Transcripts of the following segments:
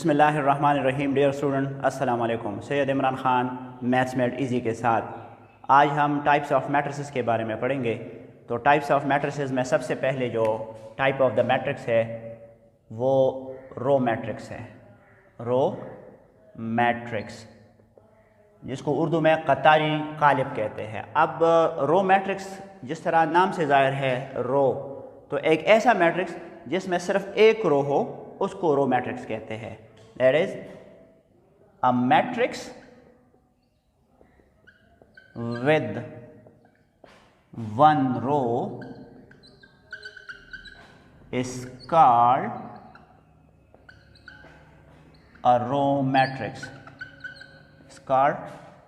बिस्मिल्लाहिर्रहमानिर्रहीम। Dear student, अस्सलाम वालेकुम। Syed Imran Khan maths made easy के साथ आज हम टाइप्स ऑफ मैट्रिसेस के बारे में पढ़ेंगे। तो टाइप्स ऑफ मैट्रिसेस में सबसे पहले जो टाइप ऑफ द मैट्रिक्स है वो रो मैट्रिक्स है। रो मैट्रिक्स जिसको उर्दू में कतारी कालिब कहते हैं। अब रो मैट्रिक्स जिस तरह नाम से ज़ाहिर है रो, तो एक ऐसा मैट्रिक्स जिसमें सिर्फ एक रो हो उसको रो मैट्रिक्स कहते हैं। That is a matrix with one row is called a row matrix. It's called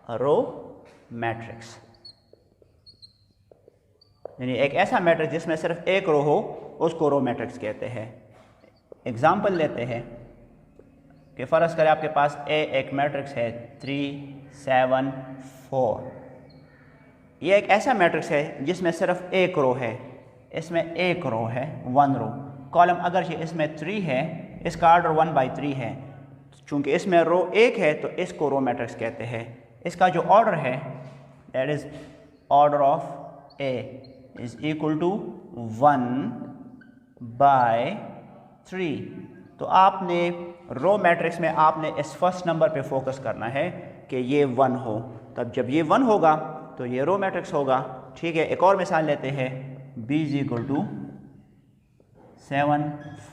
a row matrix. यानी एक ऐसा मैट्रिक्स जिसमें सिर्फ एक रो हो उसको रो मैट्रिक्स कहते हैं। एग्जाम्पल लेते हैं कि फ़र्ज़ करें आपके पास एक मैट्रिक्स है 3 7 4। ये एक ऐसा मैट्रिक्स है जिसमें सिर्फ एक रो है, इसमें एक रो है, वन रो। कॉलम अगर इसमें 3 है, इसका ऑर्डर 1/3 है। चूँकि इसमें रो एक है तो इसको रो मैट्रिक्स कहते हैं। इसका जो ऑर्डर है that is order of A is equal to 1/3। तो आपने रो मैट्रिक्स में आपने इस फर्स्ट नंबर पे फोकस करना है कि ये 1 हो। तब जब ये 1 होगा तो ये रो मैट्रिक्स होगा। ठीक है, एक और मिसाल लेते हैं। b is equal to 7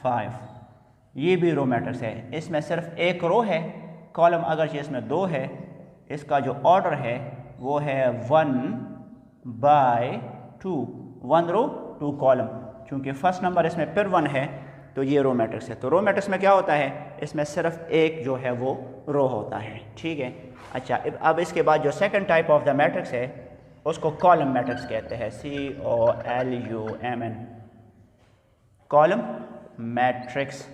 5। ये भी रो मैट्रिक्स है, इसमें सिर्फ एक रो है। कॉलम अगर इसमें 2 है, इसका जो ऑर्डर है वो है 1/2। 1 रो 2 कॉलम। चूँकि फर्स्ट नंबर इसमें फिर 1 है तो ये रो मैट्रिक्स है। तो रो मैट्रिक्स में क्या होता है, इसमें सिर्फ एक जो है वो रो होता है। ठीक है। अच्छा, अब इसके बाद जो second type of the matrix है उसको कॉलम मैट्रिक्स कहते हैं। COLUMN, column matrix.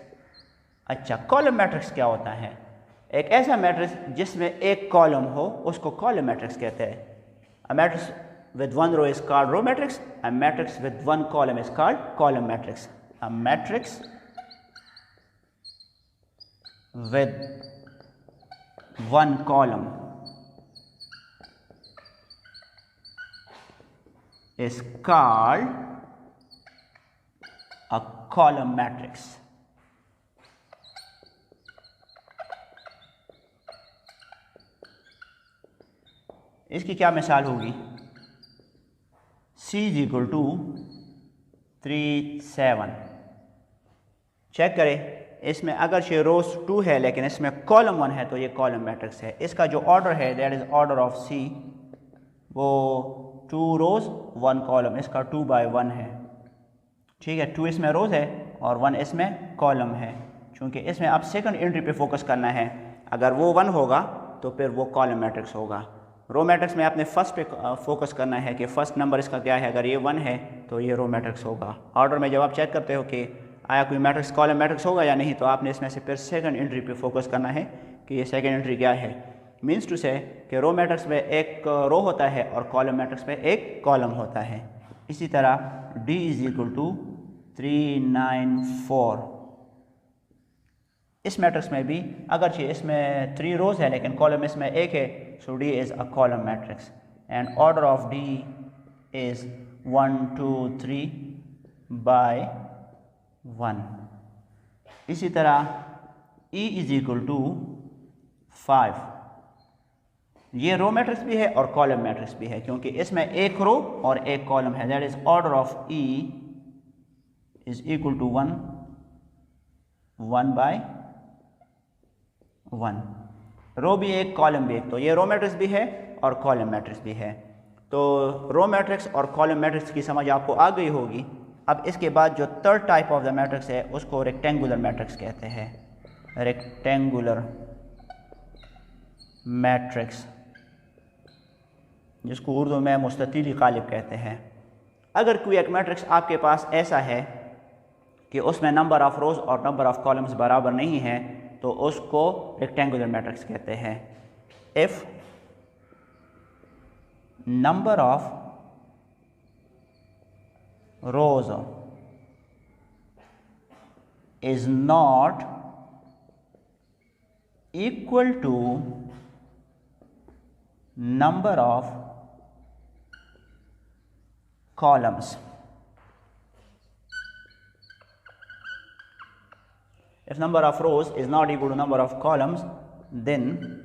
अच्छा, कॉलम मैट्रिक्स क्या होता है? एक ऐसा मैट्रिक्स जिसमें एक कॉलम हो उसको कॉलम मैट्रिक्स कहते हैं। A matrix with one row is called row matrix. A matrix with one column is called column matrix. A matrix with one column is called a column matrix. इसकी क्या मिसाल होगी? C is equal to 3 7। Check करें, इसमें अगर ये रोज 2 है लेकिन इसमें कॉलम 1 है तो ये कॉलम मैट्रिक्स है। इसका जो ऑर्डर है that is order of C, वो 2 रोज 1 कॉलम, इसका 2/1 है। ठीक है, 2 इसमें रोज है और 1 इसमें कॉलम है। चूँकि इसमें अब सेकंड एंट्री पे फोकस करना है। अगर वो 1 होगा तो फिर वो कॉलम मैट्रिक्स होगा। रो मैट्रिक्स में आपने फर्स्ट पे फोकस करना है कि फर्स्ट नंबर इसका क्या है। अगर ये 1 है तो ये रो मैट्रिक्स होगा। ऑर्डर में जब आप चेक करते हो कि आया कोई मैट्रिक्स कॉलम मैट्रिक्स होगा या नहीं, तो आपने इसमें से फिर सेकंड एंट्री पे फोकस करना है कि ये सेकंड एंट्री क्या है। मीन्स टू से कि रो मैट्रिक्स में एक रो होता है और कॉलम मैट्रिक्स में एक कॉलम होता है। इसी तरह D इज इक्वल टू 3 9 4। इस मैट्रिक्स में भी अगर इसमें 3 रोज है लेकिन कॉलम इसमें एक है, सो D is a column matrix and order of D is 1 2 3/1। इसी तरह E इज इक्वल टू 5। ये रो मैट्रिक्स भी है और कॉलम मैट्रिक्स भी है क्योंकि इसमें एक रो और एक कॉलम है। That is order of E is equal to 1/1। Row भी एक कॉलम भी एक, तो ये रो मैट्रिक्स भी है और कॉलम मैट्रिक्स भी है। तो रो मैट्रिक्स और कॉलम मैट्रिक्स की समझ आपको आ गई होगी। अब इसके बाद जो third type of the matrix है उसको रेक्टेंगुलर मैट्रिक्स कहते हैं। रेक्टेंगुलर मैट्रिक्स जिसको उर्दू में मुस्ततीली कालिब कहते हैं। अगर कोई एक मैट्रिक्स आपके पास ऐसा है कि उसमें नंबर ऑफ रोज और नंबर ऑफ कॉलम्स बराबर नहीं है तो उसको रेक्टेंगुलर मैट्रिक्स कहते हैं। If number of rose is not equal to number of columns. If number of rows is not equal to number of columns, then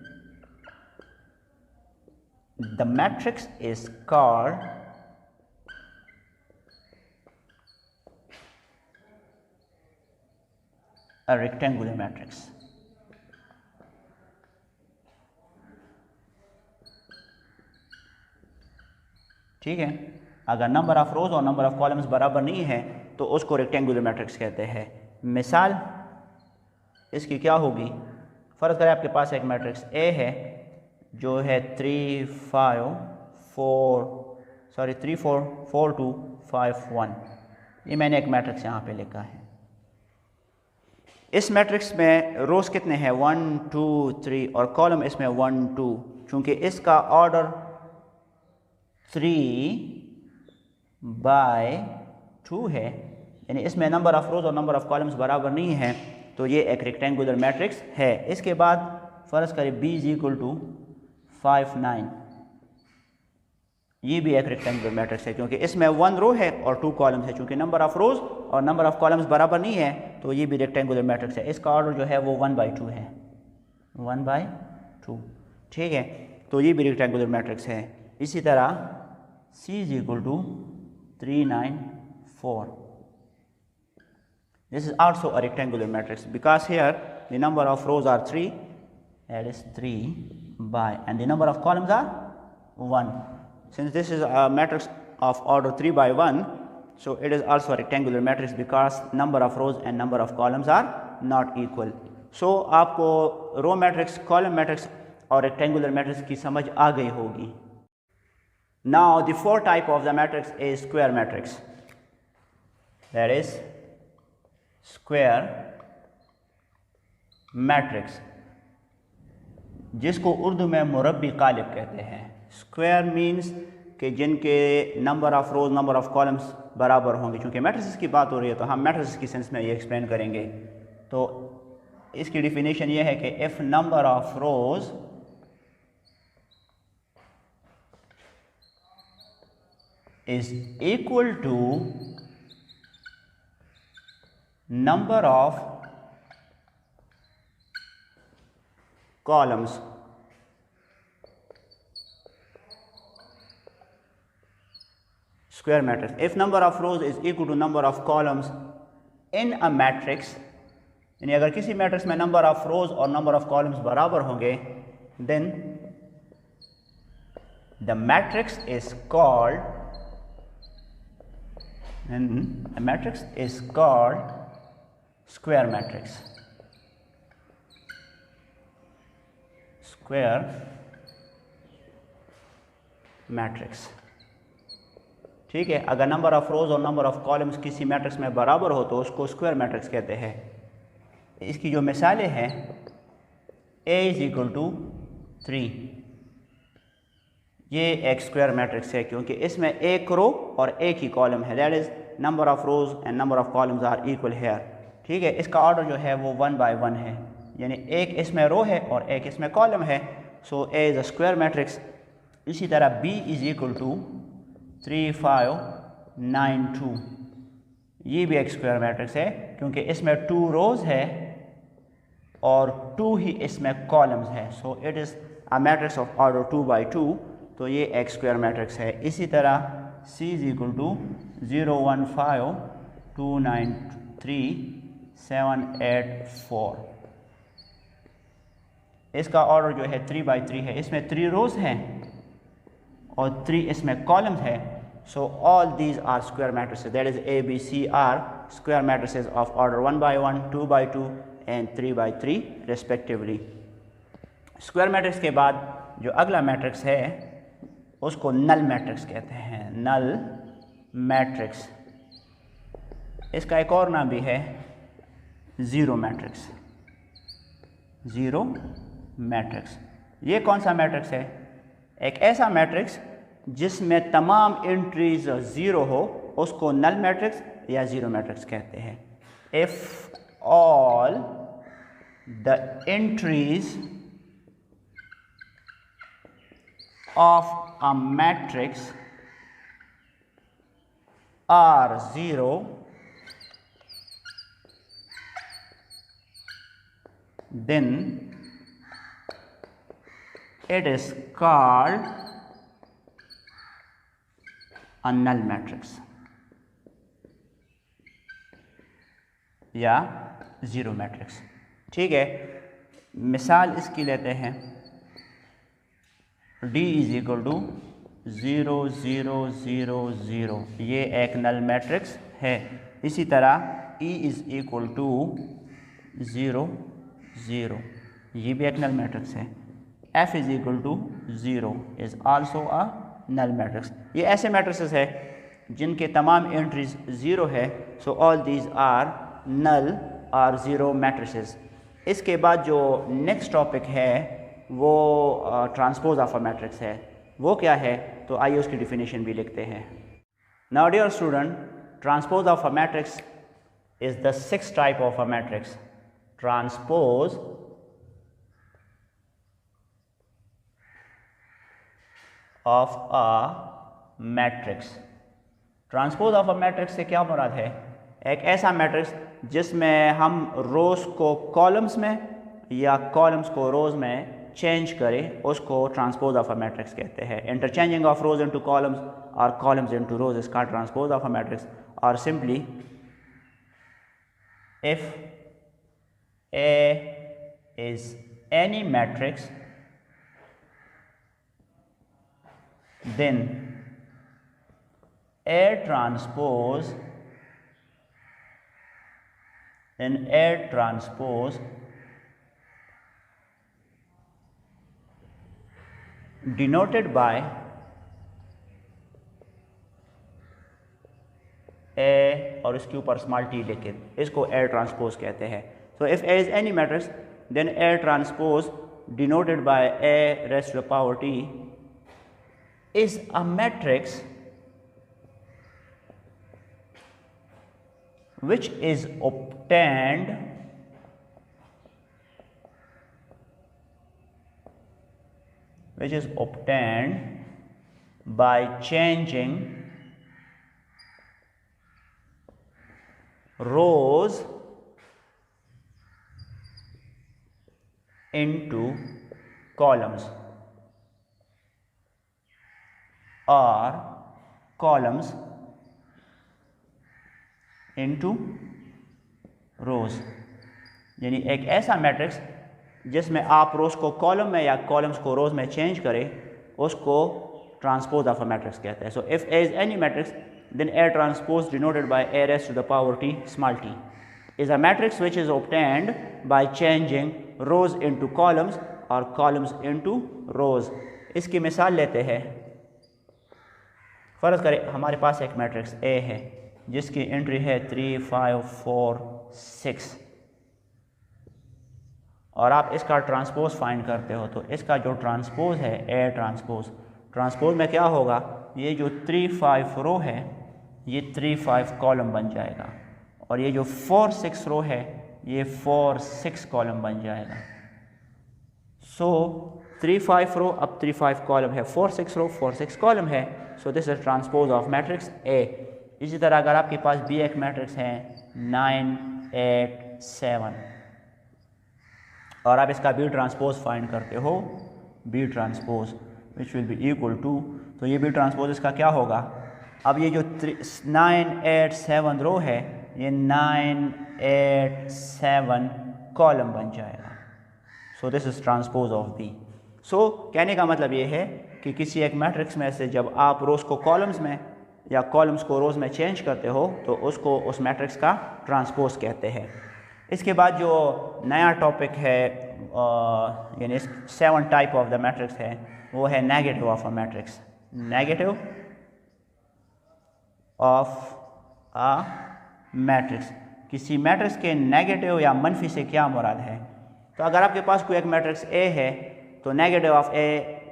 the matrix is called a rectangular matrix. ठीक है, अगर number of रोज और number of columns बराबर नहीं है तो उसको rectangular matrix कहते हैं। मिसाल इसकी क्या होगी? फ़र्ज़ करें आपके पास एक मैट्रिक्स ए है जो है 3 4 2 5 1। ये मैंने एक मैट्रिक्स यहाँ पे लिखा है। इस मैट्रिक्स में रोज कितने हैं? 1 2 3 और कॉलम इसमें 1 2। चूँकि इसका ऑर्डर 3/2 है, यानी इसमें नंबर ऑफ रोज और नंबर ऑफ कॉलम्स बराबर नहीं है, तो ये एक रेक्टेंगुलर मैट्रिक्स है। इसके बाद फ़र्ज़ करें b = 5 9, ये भी एक रेक्टेंगुलर मैट्रिक्स है क्योंकि इसमें 1 रो है और 2 कॉलम्स है। चूँकि नंबर ऑफ रोज और नंबर ऑफ कॉलम्स बराबर नहीं है तो ये भी रेक्टेंगुलर मैट्रिक्स है। इसका ऑर्डर जो है वो 1/2 है, 1/2। ठीक है, तो ये भी रेक्टेंगुलर मैट्रिक्स है। इसी तरह c = 3 9 4। This is also a rectangular matrix because here the number of rows are 3, that is 3 and the number of columns are 1. Since this is a matrix of order 3/1, so it is also a rectangular matrix because number of rows and number of columns are not equal. So आपको row matrix, column matrix और rectangular matrix की समझ आ गई होगी। Now the fourth type of the matrix is square matrix, that is square matrix, जिसको उर्दू में मुरब्बी कालिब कहते हैं। स्क्वायर मीन्स कि जिनके number of rose number of columns बराबर होंगे। चूँकि मैट्रिसेस की बात हो रही है तो हम मैट्रिसेस की सेंस में ये एक्सप्लेन करेंगे। तो इसकी डिफिनीशन ये है कि if number of rose is equal to number of columns, square matrix. If number of rows is equal to number of columns in a matrix, यानी अगर किसी मैट्रिक्स में नंबर ऑफ रोज और नंबर ऑफ कॉलम्स बराबर होंगे, then the matrix is called square matrix. Square matrix। ठीक है, अगर नंबर ऑफ रोज और नंबर ऑफ कॉलम्स किसी मैट्रिक्स में बराबर हो तो उसको स्क्वायर मैट्रिक्स कहते हैं। इसकी जो मिसालें हैं, a = 3, ये एक स्क्वायर मैट्रिक्स है क्योंकि इसमें एक रो और एक ही कॉलम है, that is number of rows and number of columns are equal here. ठीक है, इसका ऑर्डर जो है वो 1/1 है, यानी एक इसमें रो है और एक इसमें कॉलम है। So A is a square matrix. इसी तरह b = 3 5 9 2, ये भी एक स्क्वायर मैट्रिक्स है क्योंकि इसमें 2 रोज है और 2 ही इसमें कॉलम्स है। So it is a matrix of order 2/2, तो ये एक स्क्वायर मैट्रिक्स है। इसी तरह c = 0 1 5 2 9 3 7 8 4, इसका ऑर्डर जो है 3/3 है। इसमें 3 रोज हैं और 3 इसमें कॉलम्स है। So all these are square matrices, that is a b c are square matrices of order 1/1 2/2 and 3/3 respectively. Square matrix के बाद जो अगला मैट्रिक्स है उसको नल मैट्रिक्स कहते हैं, नल मैट्रिक्स। इसका एक और नाम भी है ज़ीरो मैट्रिक्स, ज़ीरो मैट्रिक्स। ये कौन सा मैट्रिक्स है? एक ऐसा मैट्रिक्स जिसमें तमाम एंट्रीज ज़ीरो हो उसको नल मैट्रिक्स या ज़ीरो मैट्रिक्स कहते हैं। If all the entries of a matrix are 0, then it is called a null matrix या ज़ीरो मैट्रिक्स। ठीक है, मिसाल इसकी लेते हैं, D इज इक्वल टू 0 0 0 0, ये एक नल मैट्रिक्स है। इसी तरह E इज इक्वल टू 0 0, ये भी एक नल मैट्रिक्स है। F is equal to 0 is also a null matrix. ये ऐसे मैट्रिक्स है जिनके तमाम एंट्रीज 0 है, so all these are null और ज़ीरो मैट्रिसेस। इसके बाद जो नेक्स्ट टॉपिक है वो ट्रांसपोज ऑफ अ मैट्रिक्स है। वो क्या है, तो आइए उसकी डिफिनेशन भी लिखते हैं। Now dear student, transpose of a matrix is the sixth type of a matrix. Transpose of a matrix. Transpose of a matrix से क्या मुराद है, एक ऐसा मैट्रिक्स जिसमें हम रोज़ को कॉलम्स में या कॉलम्स को रोज़ में चेंज करें, उसको ट्रांसपोज ऑफ अ मैट्रिक्स कहते हैं। Interchanging of rows into columns और columns into rows is called transpose of a matrix. और simply if A is any matrix, then A transpose denoted by A और इसके ऊपर small t लिखे, इसको A transpose कहते हैं। So if A is any matrix, then A transpose denoted by A raised to the power t is a matrix which is obtained by changing rows into columns or columns into rows। यानी एक ऐसा matrix जिसमें आप रोज को column में या columns को रोज में चेंज करें, उसको ट्रांसपोज ऑफ अ मैट्रिक्स कहते हैं। So if A is any matrix, then A transpose denoted by A raised to the power t small t is a matrix which is obtained by changing rows into columns और columns into rows। इसकी मिसाल लेते हैं। फ़र्ज़ करें हमारे पास एक matrix A है जिसकी एंट्री है 3 5 4 6 और आप इसका ट्रांसपोज फाइंड करते हो, तो इसका जो ट्रांसपोज है A ट्रांसपोज में क्या होगा, ये जो 3 5 रो है ये 3 5 कॉलम बन जाएगा और ये जो 4 6 रो है ये 4 6 कॉलम बन जाएगा। सो 3 5 रो अब 3 5 कॉलम है, 4 6 रो 4 6 कॉलम है। So this is transpose of matrix A। इसी तरह अगर आपके पास भी एक मैट्रिक्स है 9 8 7 और आप इसका B ट्रांसपोज फाइंड करते हो, B transpose which will be equal to, तो ये B ट्रांसपोज इसका क्या होगा, अब ये जो 9 8 7 रो है ये 9 8 7 कॉलम बन जाएगा। So this is transpose of B। सो कहने का मतलब ये है कि किसी एक मैट्रिक्स में से जब आप रोज़ को कॉलम्स में या कॉलम्स को रोज़ में चेंज करते हो तो उसको उस मैट्रिक्स का ट्रांसपोज कहते हैं। इसके बाद जो नया टॉपिक है यानी 7 टाइप ऑफ द मैट्रिक्स है वो है negative of a matrix. Negative of a matrix, किसी मैट्रिक्स के नेगेटिव या मनफी से क्या मुराद है, तो अगर आपके पास कोई एक मैट्रिक्स A है तो नेगेटिव ऑफ A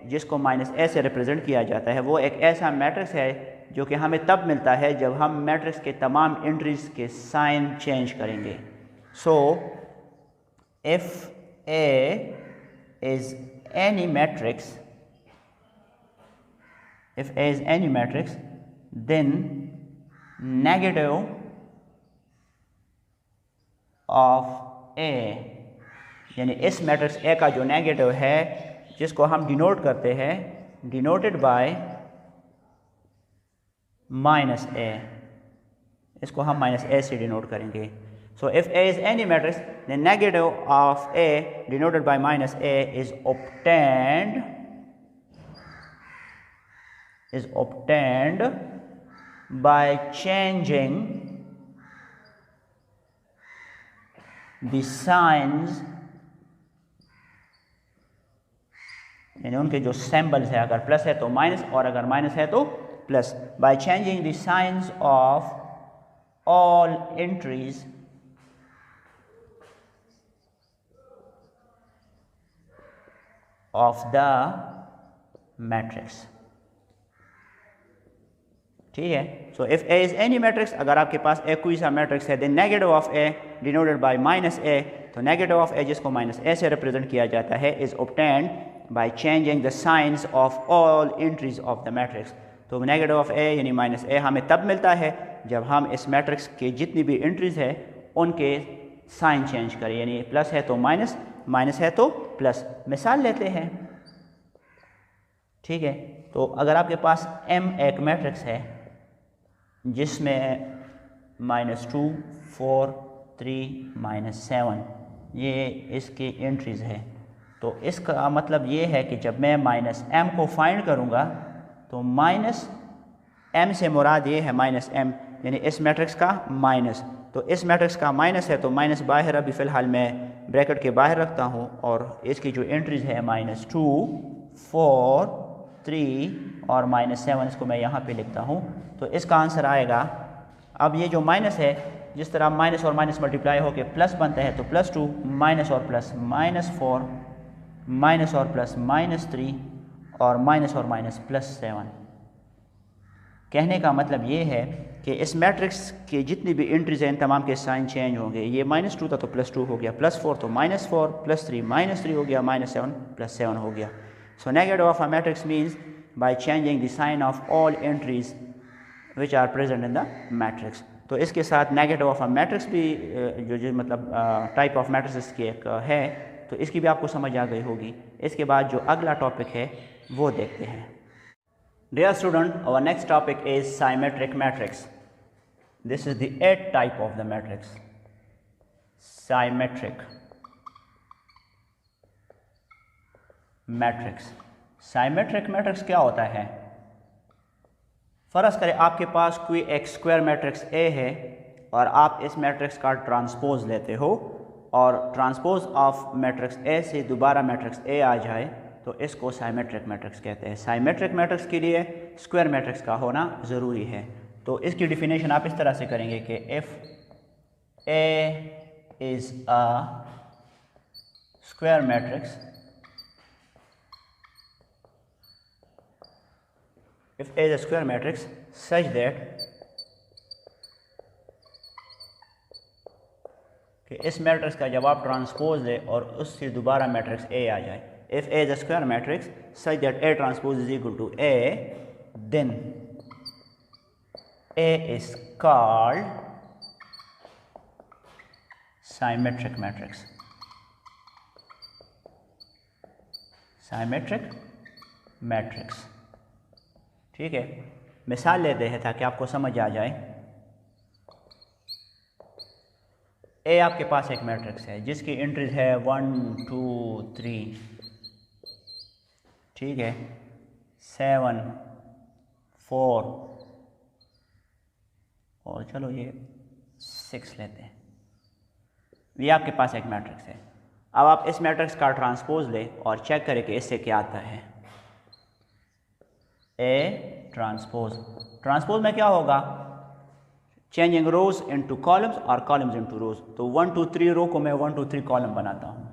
जिसको -A से रिप्रेजेंट किया जाता है वो एक ऐसा मैट्रिक्स है जो कि हमें तब मिलता है जब हम मैट्रिक्स के तमाम एंट्रीज के साइन चेंज करेंगे। सो if A is any matrix, if A is any matrix, then negative of A, यानी इस मैट्रिक्स A का जो नेगेटिव है जिसको हम डिनोट करते हैं डिनोटेड बाय माइनस ए, इसको हम माइनस ए से डिनोट करेंगे. So if A is any matrix, then negative of A denoted by minus A is obtained by changing the signs, यानी उनके जो सिंबल्स है, अगर प्लस है तो माइनस और अगर माइनस है तो plus, by changing the signs of all entries of the matrix. ठीक है. So if A is any matrix, अगर आपके पास एक कोई सा मैट्रिक्स है, then negative of A denoted by minus A, तो नेगेटिव ऑफ A जिसको माइनस A से रिप्रेजेंट किया जाता है is obtained by changing the signs of all entries of the matrix. तो नेगेटिव ऑफ A यानी माइनस A हमें तब मिलता है जब हम इस मैट्रिक्स के जितनी भी एंट्रीज है उनके साइन चेंज करें, यानी प्लस है तो माइनस, माइनस है तो प्लस. मिसाल लेते हैं. ठीक है. तो अगर आपके पास M एक मैट्रिक्स है जिसमें -2, 4, 3, -7 ये इसकी एंट्रीज है, तो इसका मतलब ये है कि जब मैं -m को फाइंड करूँगा तो -m से मुराद ये है -m यानी इस मैट्रिक्स का माइनस. तो इस मैट्रिक्स का माइनस है तो माइनस बाहर अभी फ़िलहाल मैं ब्रैकेट के बाहर रखता हूँ और इसकी जो एंट्रीज है -2, 4, 3 और -7 इसको मैं यहाँ पे लिखता हूँ. तो इसका आंसर आएगा, अब ये जो माइनस है जिस तरह माइनस और माइनस मल्टीप्लाई होकर प्लस बनता है तो +2 माइनस और प्लस -4 माइनस और प्लस -3 और माइनस और माइनस +7. कहने का मतलब ये है कि इस मैट्रिक्स के जितनी भी एंट्रीज हैं इन तमाम के साइन चेंज होंगे. ये -2 था तो +2 हो गया, +4 तो -4, +3 -3 हो गया, -7 +7 हो गया. So negative of a matrix means by changing the sign of all entries which are present in the matrix. तो इसके साथ नेगेटिव ऑफ अ मैट्रिक्स भी जो मतलब टाइप ऑफ मैट्रिक्स की एक है, तो इसकी भी आपको समझ आ गई होगी. इसके बाद जो अगला टॉपिक है वो देखते हैं. Dear student, our next topic is symmetric matrix. This is the 8th type of the matrix. Symmetric matrix. Symmetric matrix क्या होता है? फ़र्ज़ करें आपके पास कोई एक स्क्वायर मैट्रिक्स A है और आप इस मैट्रिक्स का ट्रांसपोज लेते हो और ट्रांसपोज ऑफ मैट्रिक्स A से दोबारा मैट्रिक्स A आ जाए तो इसको साइमेट्रिक मैट्रिक्स कहते हैं. साइमेट्रिक मैट्रिक्स के लिए स्क्वायर मैट्रिक्स का होना ज़रूरी है. तो इसकी डिफिनेशन आप इस तरह से करेंगे कि if A is a square matrix, if A is a square matrix such that कि इस मैट्रिक्स का जब आप ट्रांसपोज ले और उससे दोबारा मैट्रिक्स A आ जाए. If A is a square matrix such that A transpose is equal to A, then A is called symmetric matrix. Symmetric matrix. ठीक है. मिसाल लेते हैं ताकि आपको समझ आ जाए. A आपके पास एक मैट्रिक्स है जिसकी एंट्रीज है 1, 2, 3, ठीक है, 7, 4 और चलो ये 6 लेते हैं. ये आपके पास एक मैट्रिक्स है. अब आप इस मैट्रिक्स का ट्रांसपोज ले और चेक करें कि इससे क्या आता है. A transpose. ट्रांसपोज में क्या होगा? चेंजिंग रोज इनटू कॉलम्स और कॉलम्स इनटू रोज. तो 1, 2, 3 रो को मैं 1, 2, 3 कॉलम बनाता हूँ.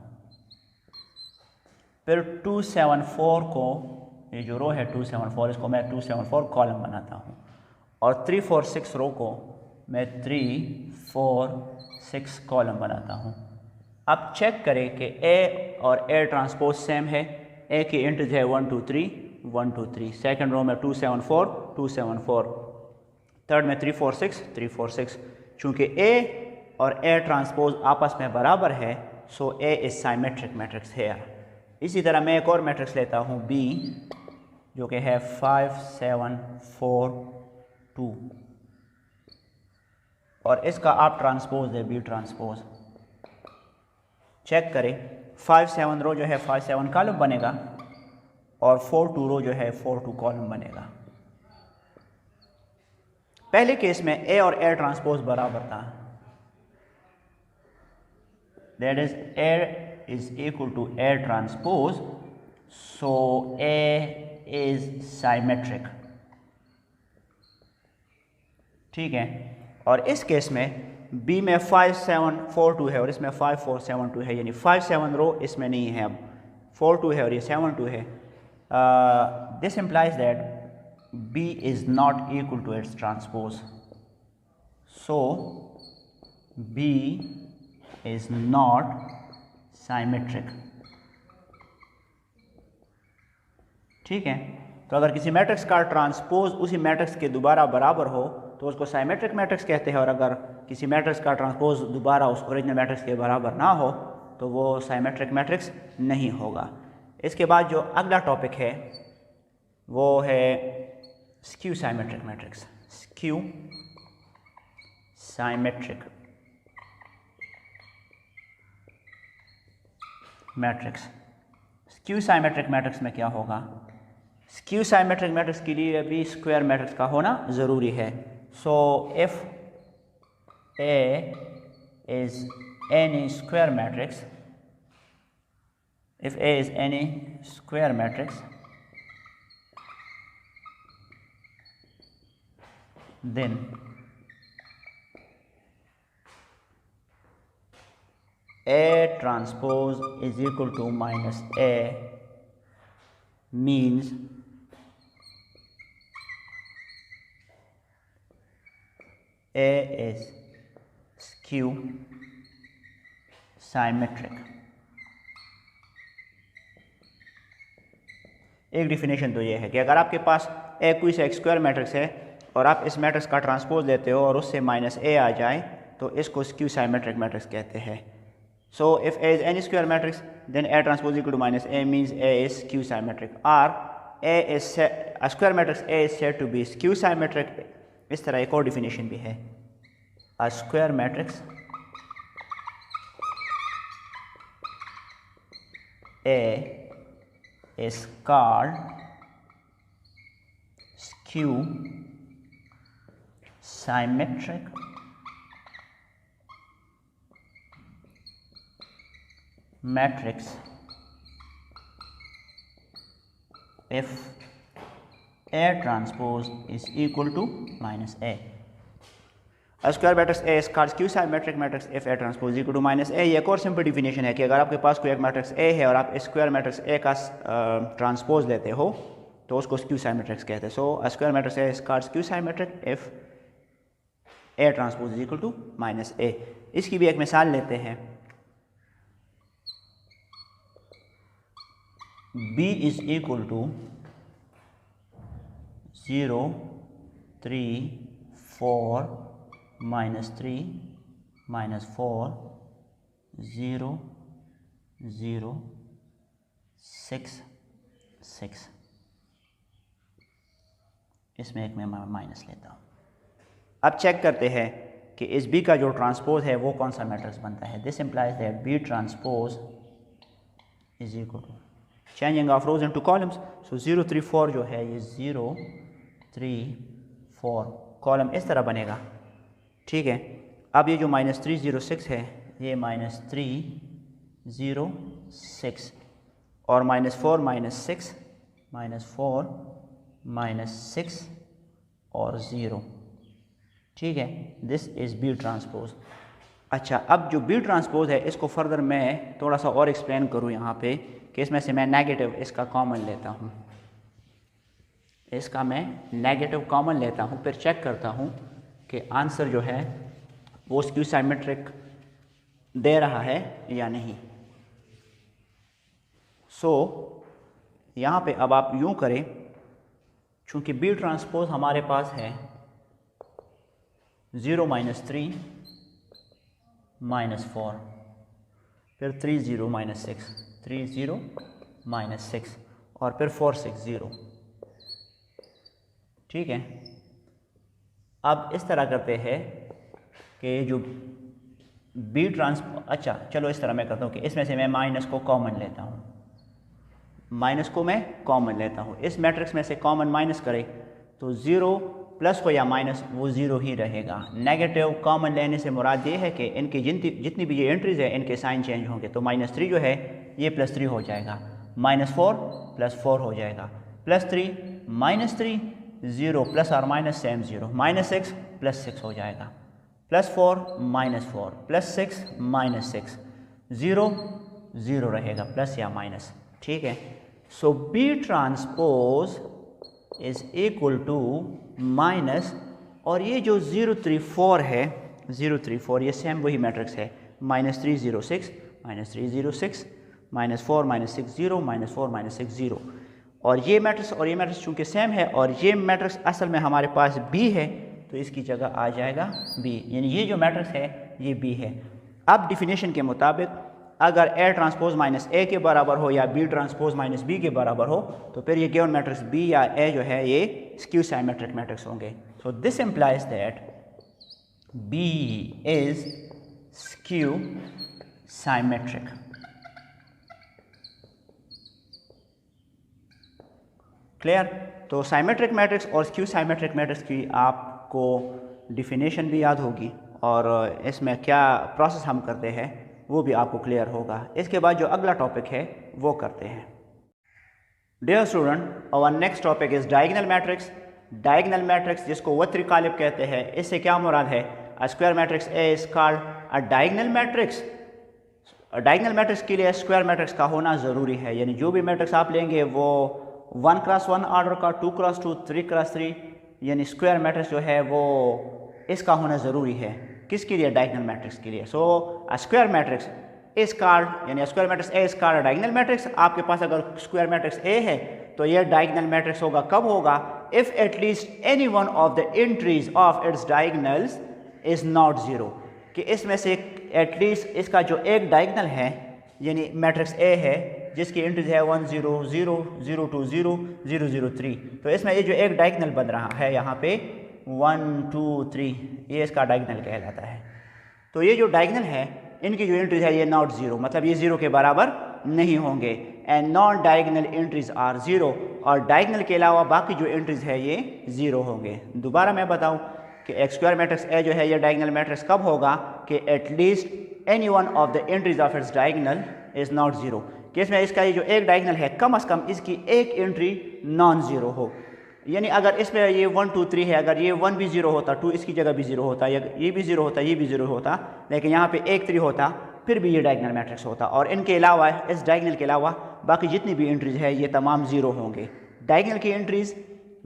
फिर 2, 7, 4 को, ये जो रो है 2, 7, 4 इसको मैं 2, 7, 4 कॉलम बनाता हूँ. और 3, 4, 6 रो को मैं 3, 4, 6 कॉलम बनाता हूँ. अब चेक करें कि ए और ए ट्रांसपोज सेम है। ए की इंट्स है 1 2 3 1 2 3, सेकंड रो में 2 7 4 2 7 4, थर्ड में 3 4 6 3 4 6। चूँकि ए और ए ट्रांसपोज आपस में बराबर है, so A is symmetric matrix है। इसी तरह मैं एक और मैट्रिक्स लेता हूँ बी, जो कि है 5 7 4 2, और इसका आप ट्रांसपोज है बी ट्रांसपोज। चेक करें, 5 7 रो जो है 5 7 कॉलम बनेगा, और 4 2 रो जो है 4 2 कॉलम बनेगा। पहले केस में ए और ए ट्रांसपोज बराबर था, that is A is equal to A transpose, so A is symmetric. ठीक है, और इस केस में बी में 5 7 4 2 है और इसमें 5 4 7 2 है, यानी 5 7 रो इसमें नहीं है, अब 4 2 है और ये 7 2 है। This implies that B is not equal to its transpose, so B is not symmetric। ठीक है, तो अगर किसी मैट्रिक्स का ट्रांसपोज उसी मैट्रिक्स के दोबारा बराबर हो तो उसको साइमेट्रिक मैट्रिक्स कहते हैं, और अगर किसी मैट्रिक्स का ट्रांसपोज दोबारा उस ओरिजिनल मैट्रिक्स के बराबर ना हो तो वो साइमेट्रिक मैट्रिक्स नहीं होगा। इसके बाद जो अगला टॉपिक है वो है skew symmetric matrix. Skew symmetric matrix. Skew symmetric matrix में क्या होगा? स्क्यू साइमेट्रिक मैट्रिक्स के लिए भी स्क्वायर मैट्रिक्स का होना ज़रूरी है। So if A is any square matrix, if A is any square matrix, then A transpose is equal to minus A means A is skew symmetric। एक definition तो ये है कि अगर आपके पास ए कोई सा एक स्क्वायर मैट्रिक्स है और आप इस मैट्रिक्स का ट्रांसपोज लेते हो और उससे माइनस ए आ जाए तो इसको स्क्यू साइमेट्रिक मैट्रिक्स कहते हैं। So if A is any square matrix then A transpose equal to minus A means A is skew symmetric, or A is square matrix A is said to be skew symmetric. इस तरह एक और definition भी है, a square matrix A is called skew symmetric matrix if A transpose is equal to minus A। A square matrix A is called skew symmetric matrix if A transpose is equal to minus A। ये एक और simple definition है कि अगर आपके पास कोई एक matrix A है और आप स्क्वायर मैट्रिक्स A का ट्रांसपोज लेते हो तो उसको स्क्यू साइमेट्रिक्स कहते हैं। So a square matrix A is called skew symmetric if A transpose is equal to minus A। इसकी भी एक मिसाल लेते हैं, B is equal to 0 3 4 minus 3 minus 4 0 0 6 6। इसमें एक मैं माइनस लेता हूँ। अब चेक करते हैं कि इस बी का जो ट्रांसपोज है वो कौन सा मैट्रिक्स बनता है। This implies that B transpose is equal to changing of rows into columns. So 0 3 4 जो है ये 0 3 4 कॉलम इस तरह बनेगा। ठीक है, अब ये जो माइनस 3 0 6 है ये माइनस 3 0 6 और माइनस 4 माइनस 6 माइनस 4 माइनस 6 और 0। ठीक है, दिस इज़ बी ट्रांसपोज। अच्छा, अब जो बी ट्रांसपोज है इसको फर्दर मैं थोड़ा सा और एक्सप्लेन करूँ यहाँ पे कि इसमें से मैं नेगेटिव इसका कॉमन लेता हूँ, इसका मैं नेगेटिव कॉमन लेता हूँ, फिर चेक करता हूँ कि आंसर जो है वो स्क्यू साइमेट्रिक दे रहा है या नहीं। सो यहाँ पे अब आप यूँ करें, चूँकि बी ट्रांसपोज हमारे पास है 0 - 3 - 4, फिर 3 0 - 6, 3 0 - 6 और फिर 4 6 0। ठीक है, अब इस तरह करते हैं कि जो बी अच्छा चलो इस तरह मैं करता हूँ कि इसमें से मैं माइनस को कॉमन लेता हूँ, माइनस को मैं कॉमन लेता हूँ। इस मैट्रिक्स में से कॉमन माइनस करें तो 0 प्लस हो या माइनस वो 0 ही रहेगा। नेगेटिव कॉमन लेने से मुराद ये है कि इनकी जितनी भी ये एंट्रीज है इनके साइन चेंज होंगे। तो -3 जो है ये +3 हो जाएगा, -4 +4 हो जाएगा, +3 -3 0 प्लस और माइनस सेम 0, -6 +6 हो जाएगा, +4 -4 +6 -6 0 0 रहेगा प्लस या माइनस। ठीक है, so B transpose is equal to minus, और ये जो 0 3 4 है 0 3 4 ये सेम वही मैट्रिक्स है, -3 0 6 -3 0 6 -4 -6 0 -4 -6 0। और ये मैट्रिक्स चूँकि सेम है और ये मैट्रिक्स असल में हमारे पास बी है तो इसकी जगह आ जाएगा बी, यानी ये जो मैट्रिक्स है ये बी है। अब डिफिनेशन के मुताबिक अगर ए ट्रांसपोज -a के बराबर हो या बी ट्रांसपोज -b के बराबर हो तो फिर ये गिवन मैट्रिक्स बी या ए जो है ये स्क्यू साइमेट्रिक मैट्रिक्स होंगे। So this implies that B is skew symmetric. Clear? तो साइमेट्रिक मैट्रिक्स और स्क्यू साइमेट्रिक मैट्रिक्स की आपको डिफिनेशन भी याद होगी और इसमें क्या प्रोसेस हम करते हैं वो भी आपको क्लियर होगा। इसके बाद जो अगला टॉपिक है वो करते हैं। Dear student, our next topic is diagonal matrix. Diagonal matrix जिसको वत्री कालिब कहते हैं, इससे क्या मुराद है? A square matrix A is called a diagonal matrix. Diagonal matrix के लिए स्क्वायर मैट्रिक्स का होना ज़रूरी है, यानी जो भी मैट्रिक्स आप लेंगे वो 1x1 ऑर्डर का, 2x2, 3x3 यानी स्क्वायर मैट्रिक्स जो है वो इसका होना ज़रूरी है। किसके लिए? डायगोनल मैट्रिक्स के लिए। So a square matrix is called, यानी square matrix A is called diagonal matrix. आपके पास अगर स्क्वायर मैट्रिक्स ए है तो यह डायगोनल मैट्रिक्स होगा। कब होगा? If at least any one of the entries of its diagonals is not zero, कि इसमें से एटलीस्ट इसका जो एक डायगोनल है यानी मैट्रिक्स ए है जिसकी एंट्रीज है 1 0 0 0 2 0 0 0 3, तो इसमें ये जो एक डायगोनल बन रहा है यहाँ पे 1 2 3 ये इसका डायगोनल कहलाता है। तो ये जो डायगोनल है इनकी जो एंट्रीज है ये नॉट जीरो, मतलब ये जीरो के बराबर नहीं होंगे। And non diagonal entries are zero, और डायगोनल के अलावा बाकी जो एंट्रीज है ये जीरो होंगे। दोबारा मैं बताऊं कि एक स्क्वायर मैट्रिक्स ए जो है ये डायगोनल मैट्रिक्स कब होगा? कि at least any one of the entries of its diagonal is not zero, कि इसमें इसका ये जो एक डायगोनल है कम से कम इसकी एक एंट्री नॉन जीरो हो। यानी अगर इसमें ये 1 2 3 है, अगर ये 1 भी जीरो होता, 2 इसकी जगह भी जीरो होता, ये भी जीरो होता, ये भी जीरो होता, लेकिन यहाँ पे 1 3 होता, फिर भी ये डायगोनल मैट्रिक्स होता। और इनके अलावा, इस डायगोनल के अलावा बाकी जितनी भी एंट्रीज है ये तमाम जीरो होंगे। डायगोनल की एंट्रीज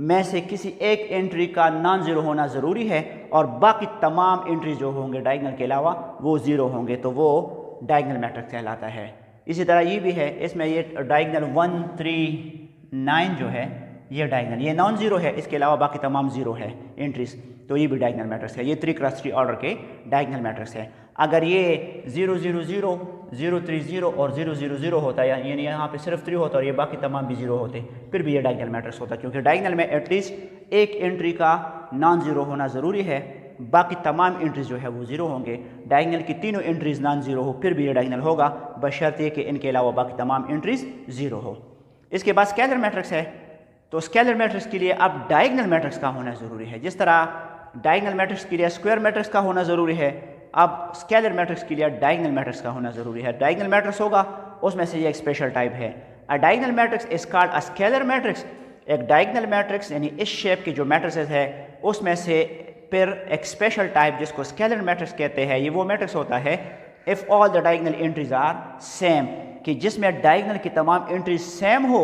में से किसी एक एंट्री का नॉन जीरो होना ज़रूरी है और बाकी तमाम एंट्रीज जो होंगे डायगोनल के अलावा वो जीरो होंगे, तो वो डायगोनल मैट्रिक्स कहलाता है। इसी तरह ये भी है, इसमें ये डायगोनल 1 3 9 जो है ये डायगोनल, ये नॉन जीरो है, इसके अलावा बाकी तमाम जीरो है एंट्रीज, तो ये भी डायगोनल मैट्रिक्स है। ये 3x3 ऑर्डर के डायगोनल मैट्रिक्स है। अगर ये 0 0 0 0 3 0 और 0 0 0 होता है, यानी यहाँ पे सिर्फ 3 होता और ये बाकी तमाम भी जीरो होते, फिर भी ये डायगोनल मैट्रिक्स होता, क्योंकि डायगोनल में एटलीस्ट एक एंट्री का नॉन जीरो होना ज़रूरी है, बाकी तमाम एंट्रीज जो है वो जीरो होंगे। डायगोनल की तीनों एंट्रीज नॉन जीरो हो फिर भी ये डायगोनल होगा, बशर्ते कि इनके अलावा बाकी तमाम एंट्रीज जीरो हो। इसके बाद स्केलर मैट्रिक्स है, तो स्केलर मैट्रिक्स के लिए अब डायगोनल मैट्रिक्स का होना ज़रूरी है। जिस तरह डायगोनल मैट्रिक्स के लिए स्क्वायर मैट्रिक्स का होना ज़रूरी है, अब स्केलर मैट्रिक्स के लिए डायगोनल मैट्रिक्स का होना ज़रूरी है। डायगोनल मैट्रिक्स होगा उसमें से ये एक स्पेशल टाइप है। अ diagonal matrix is called a scalar matrix. एक डायगोनल मैट्रिक्स यानी इस शेप की जो मैट्रिक्स है उसमें से फिर एक स्पेशल टाइप जिसको स्केलर मैट्रिक्स कहते हैं, ये वो मैट्रिक्स होता है if all the diagonal entries are same, कि जिसमें डायगोनल की तमाम एंट्रीज सेम हो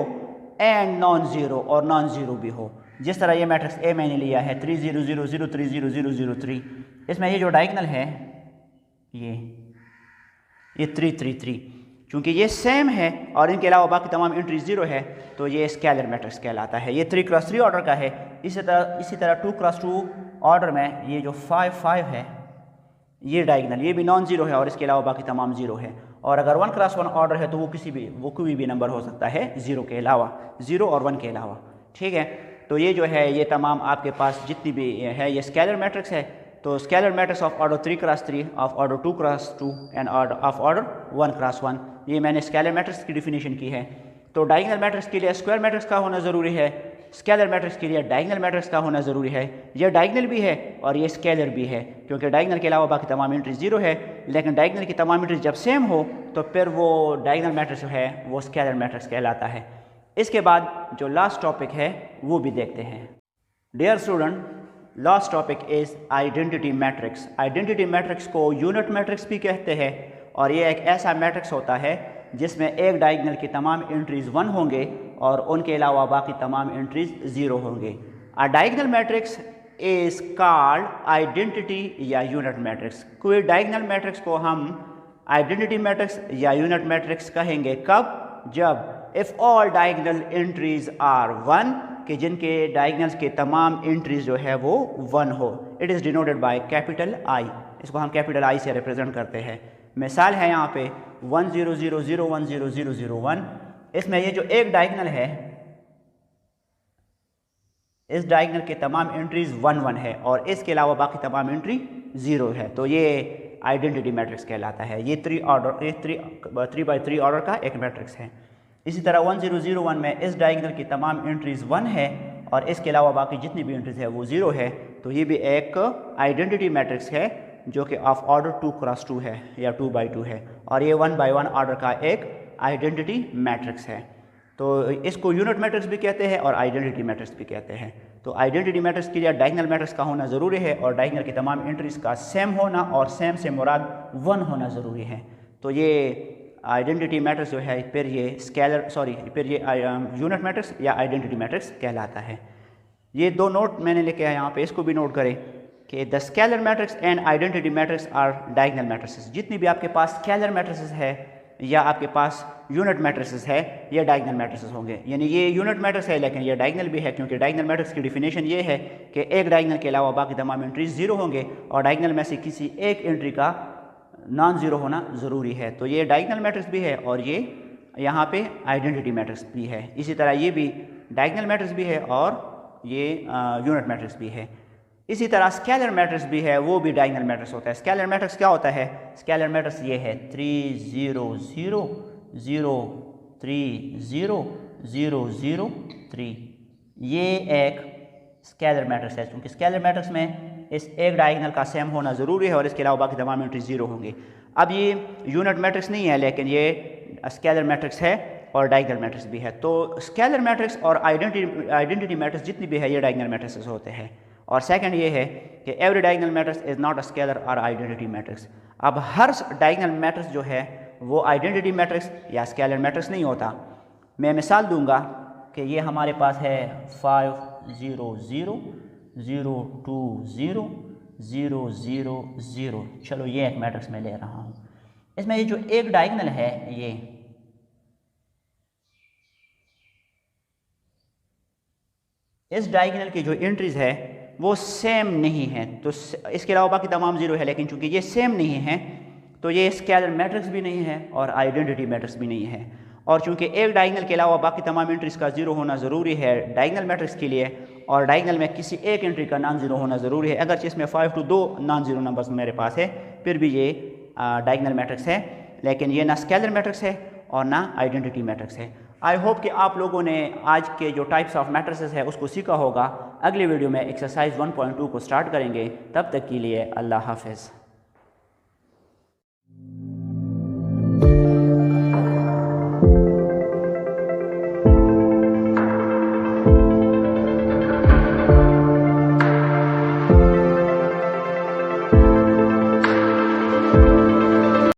एंड नॉन जीरो, और नॉन जीरो भी हो। जिस तरह ये मैट्रिक्स ए मैंने लिया है 3 0 0 0 3 0 0 0 3, इसमें ये जो डायगोनल है ये ये 3 3 3, चूँकि ये सेम है और इनके अलावा बाकी तमाम एंट्री 0 है तो ये स्केलर मैट्रिक्स कहलाता है। ये 3x3 ऑर्डर का है। इसी तरह 2x2 ऑर्डर में ये जो 5 5 है ये डायगोनल, ये भी नॉन ज़ीरो है और इसके अलावा बाकी तमाम ज़ीरो है। और अगर 1x1 ऑर्डर है तो वो कोई भी नंबर हो सकता है 0 के अलावा, 0 और 1 के अलावा। ठीक है, तो ये जो है ये तमाम आपके पास जितनी भी है ये स्केलर मैट्रिक्स है। तो scalar matrix of order 3x3, of order 2x2 end of order 1x1, ये मैंने स्केलर मैट्रिक्स की डिफिनीशन की है। तो डायगोनल मैट्रिक्स के लिए स्क्वायर मैट्रिक्स का होना ज़रूरी है, स्केलर मैट्रिक्स के लिए डायगोनल मैट्रिक्स का होना ज़रूरी है। ये डायगोनल भी है और ये स्केलर भी है, क्योंकि डायगोनल के अलावा बाकी तमाम एंट्री 0 है, लेकिन डायगोनल की तमाम एंट्री जब सेम हो तो फिर वो डायगोनल मैट्रिक्स जो है वो स्केलर मैट्रिक्स कहलाता है। इसके बाद जो लास्ट टॉपिक है वो भी देखते हैं। Dear student, last topic is identity matrix. Identity matrix को यूनिट मैट्रिक्स भी कहते हैं और ये एक ऐसा मैट्रिक्स होता है जिसमें एक डायगोनल की तमाम एंट्रीज़ 1 होंगे और उनके अलावा बाकी तमाम एंट्रीज़ 0 होंगे। A diagonal matrix is called identity या यूनिट मैट्रिक्स। कोई डायगोनल मैट्रिक्स को हम आइडेंटिटी मैट्रिक्स या यूनिट मैट्रिक्स कहेंगे कब? जब if all diagonal entries are 1, कि जिनके डायगोनल्स के तमाम एंट्रीज़ जो है वो 1 हो। It is denoted by capital I, इसको हम कैपिटल आई से रिप्रेजेंट करते हैं। मिसाल है यहाँ पे 1 0 0 0 1 0 0 0 1। इसमें ये जो एक डायगोनल है इस डायगोनल के तमाम एंट्रीज 1 1 है और इसके अलावा बाकी तमाम एंट्री 0 है, तो ये आइडेंटिटी मैट्रिक्स कहलाता है। ये 3 by 3 ऑर्डर का एक मैट्रिक्स है। इसी तरह 1 0 0 1 में इस डायगोनल की तमाम एंट्रीज 1 है और इसके अलावा बाकी जितनी भी एंट्रीज है वो 0 है, तो ये भी एक आइडेंटिटी मैट्रिक्स है जो कि ऑफ ऑर्डर 2x2 है या 2 by 2 है और ये 1 by 1 ऑर्डर का एक आइडेंटिटी मैट्रिक्स है। तो इसको यूनिट मैट्रिक्स भी कहते हैं और आइडेंटिटी मैट्रिक्स भी कहते हैं। तो आइडेंटिटी मैट्रिक्स के लिए डायगोनल मैट्रिक्स का होना ज़रूरी है और डायगोनल की तमाम एंट्रीज का सेम होना और सेम से मुराद 1 होना ज़रूरी है। तो ये आइडेंटिटी मैट्रिक्स जो है फिर ये यूनिट मैट्रिक्स या आइडेंटिटी मैट्रिक्स कहलाता है। ये 2 नोट मैंने लिखे हैं यहाँ पे, इसको भी नोट करें कि the scalar matrix and identity matrix are diagonal matrix. जितनी भी आपके पास स्केलर मैट्रिक्स है या आपके पास यूनिट मैट्रिक्स है ये डायगोनल मैट्रिक्स होंगे। यानी ये यूनिट मैट्रिक्स है लेकिन ये डायगोनल भी है, क्योंकि डायगोनल मैट्रिक्स की डिफिनेशन ये है कि एक डायगोनल के अलावा बाकी तमाम एंट्रीज 0 होंगे और डायगोनल में से किसी एक एंट्री का नॉन ज़ीरो होना ज़रूरी है। तो ये डायगोनल मैट्रिक्स भी है और ये यहाँ पे आइडेंटिटी मैट्रिक्स भी है। इसी तरह ये भी डायगोनल मैट्रिक्स भी है और ये यूनिट मैट्रिक्स भी है। इसी तरह स्केलर मैट्रिक्स भी है, वो भी डायगोनल मैट्रिक्स होता है। स्केलर मैट्रिक्स क्या होता है? स्केलर मैट्रिक्स ये है 3 0 0 0 3 0 0 0 3। ये एक स्केलर मैट्रिक्स है, क्योंकि स्केलर मैट्रिक्स में इस एक डायगोनल का सेम होना ज़रूरी है और इसके अलावा बाकी तमाम एंट्री 0 होंगे। अब ये यूनिट मैट्रिक्स नहीं है लेकिन ये स्केलर मैट्रिक्स है और डायगोनल मैट्रिक्स भी है। तो स्केलर मैट्रिक्स और आइडेंटिटी मैट्रिक्स जितनी भी है ये डायगोनल मैट्रिक्स होते हैं। और सेकंड ये है कि every diagonal matrix is not a scalar और आइडेंटिटी मैट्रिक्स। अब हर डायगोनल मैट्रिक्स जो है वो आइडेंटिटी मैट्रिक्स या स्केलर मैट्रिक्स नहीं होता। मैं मिसाल दूंगा कि ये हमारे पास है 5 0 0 0 2 0 0 0 0। चलो ये एक मैट्रिक्स मैं ले रहा हूँ। इसमें ये जो एक डायगोनल है ये इस डायगोनल की जो एंट्रीज है वो सेम नहीं है, तो इसके अलावा बाकी तमाम 0 है, लेकिन चूंकि ये सेम नहीं है तो ये स्केलर मैट्रिक्स भी नहीं है और आइडेंटिटी मैट्रिक्स भी नहीं है। और चूंकि एक डायगोनल के अलावा बाकी तमाम एंट्रीज का 0 होना ज़रूरी है डायगोनल मैट्रिक्स के लिए और डायगोनल में किसी एक एंट्री का नॉन ज़ीरो होना ज़रूरी है, अगरचे इसमें 5 to 2 नॉन ज़ीरो नंबर्स मेरे पास है फिर भी ये डायगोनल मैट्रिक्स है, लेकिन ये ना स्केलर मैट्रिक्स है और ना आइडेंटिटी मैट्रिक्स है। आई होप कि आप लोगों ने आज के जो टाइप्स ऑफ मैट्रिसेस है उसको सीखा होगा। अगले वीडियो में एक्सरसाइज 1.2 को स्टार्ट करेंगे, तब तक के लिए अल्लाह हाफ़िज़।